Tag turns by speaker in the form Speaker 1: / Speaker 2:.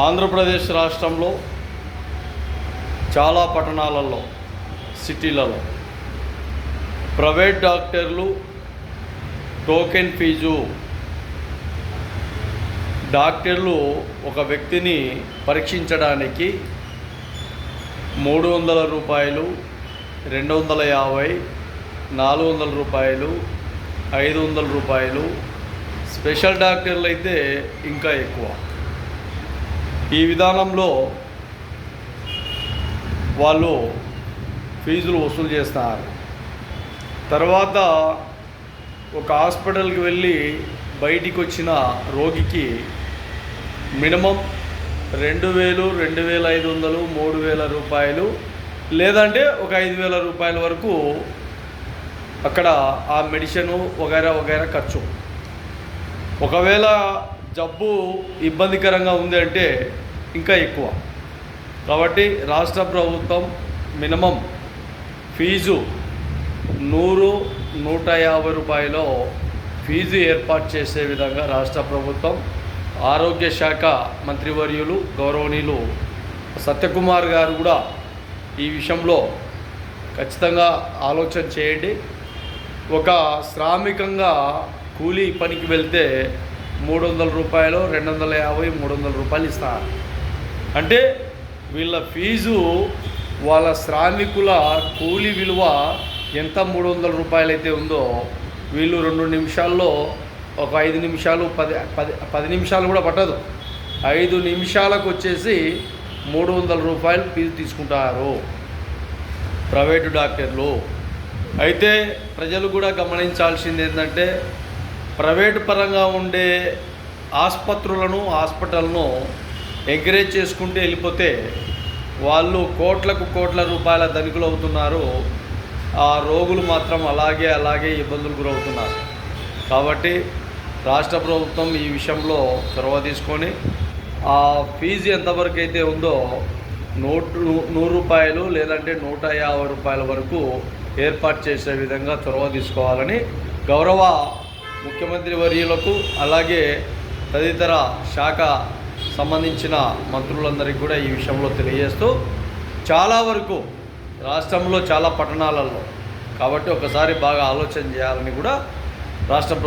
Speaker 1: ఆంధ్రప్రదేశ్ రాష్ట్రంలో చాలా పట్టణాలలో, సిటీలలో ప్రైవేట్ డాక్టర్లు టోకెన్ ఫీజు, డాక్టర్లు ఒక వ్యక్తిని పరీక్షించడానికి 300 రూపాయలు, 250, 400 రూపాయలు, 500 రూపాయలు, స్పెషల్ డాక్టర్లు అయితే ఇంకా ఎక్కువ. ఈ విధానంలో వాళ్ళు ఫీజులు వసూలు చేస్తున్నారు. తర్వాత ఒక హాస్పిటల్కి వెళ్ళి బయటికి వచ్చిన రోగికి మినిమం 2000, 2500, 3000 రూపాయలు, లేదంటే ఒక 5000 రూపాయల వరకు అక్కడ ఆ మెడిసిను వగైరా వగైరా ఖర్చు. ఒకవేళ జబ్బు ఇబ్బందికరంగా ఉంది అంటే ఇంకా ఎక్కువ. కాబట్టి రాష్ట్ర ప్రభుత్వం మినిమం ఫీజు 100, 150 రూపాయలు ఫీజు ఏర్పాటు చేసే విధంగా రాష్ట్ర ప్రభుత్వం, ఆరోగ్య శాఖ మంత్రివర్యులు గౌరవనీయులు సత్యకుమార్ గారు కూడా ఈ విషయంలో ఖచ్చితంగా ఆలోచన చేయండి. ఒక శ్రామికంగా కూలీ పనికి వెళ్తే 300 రూపాయలు, 250, 300 రూపాయలు ఇస్తారు. అంటే వీళ్ళ ఫీజు వాళ్ళ శ్రామికుల కూలీ విలువ ఎంత 300 రూపాయలు అయితే ఉందో, వీళ్ళు 2 నిమిషాల్లో, ఒక 5 నిమిషాలు, 10 నిమిషాలు కూడా పట్టదు, 5 నిమిషాలకు వచ్చేసి 300 రూపాయలు ఫీజు తీసుకుంటారు ప్రైవేటు డాక్టర్లు. అయితే ప్రజలు కూడా గమనించాల్సింది ఏంటంటే, ప్రైవేటు పరంగా ఉండే ఆసుపత్రులను, హాస్పిటల్ను ఎంకరేజ్ చేసుకుంటూ వెళ్ళిపోతే వాళ్ళు కోట్ల రూపాయల ధనికులు అవుతున్నారు. ఆ రోగులు మాత్రం అలాగే ఇబ్బందులు గురవుతున్నారు. కాబట్టి రాష్ట్ర ప్రభుత్వం ఈ విషయంలో చొరవ తీసుకొని ఆ ఫీజు ఎంతవరకు అయితే ఉందో 100 రూపాయలు, లేదంటే 150 రూపాయల వరకు ఏర్పాటు చేసే విధంగా చొరవ తీసుకోవాలని గౌరవ ముఖ్యమంత్రి వర్యులకు, అలాగే తదితర శాఖ సంబంధించిన మంత్రులందరికీ కూడా ఈ విషయంలో తెలియజేస్తూ, చాలా వరకు రాష్ట్రంలో చాలా పట్టణాలలో, కాబట్టి ఒకసారి బాగా ఆలోచన చేయాలని కూడా రాష్ట్ర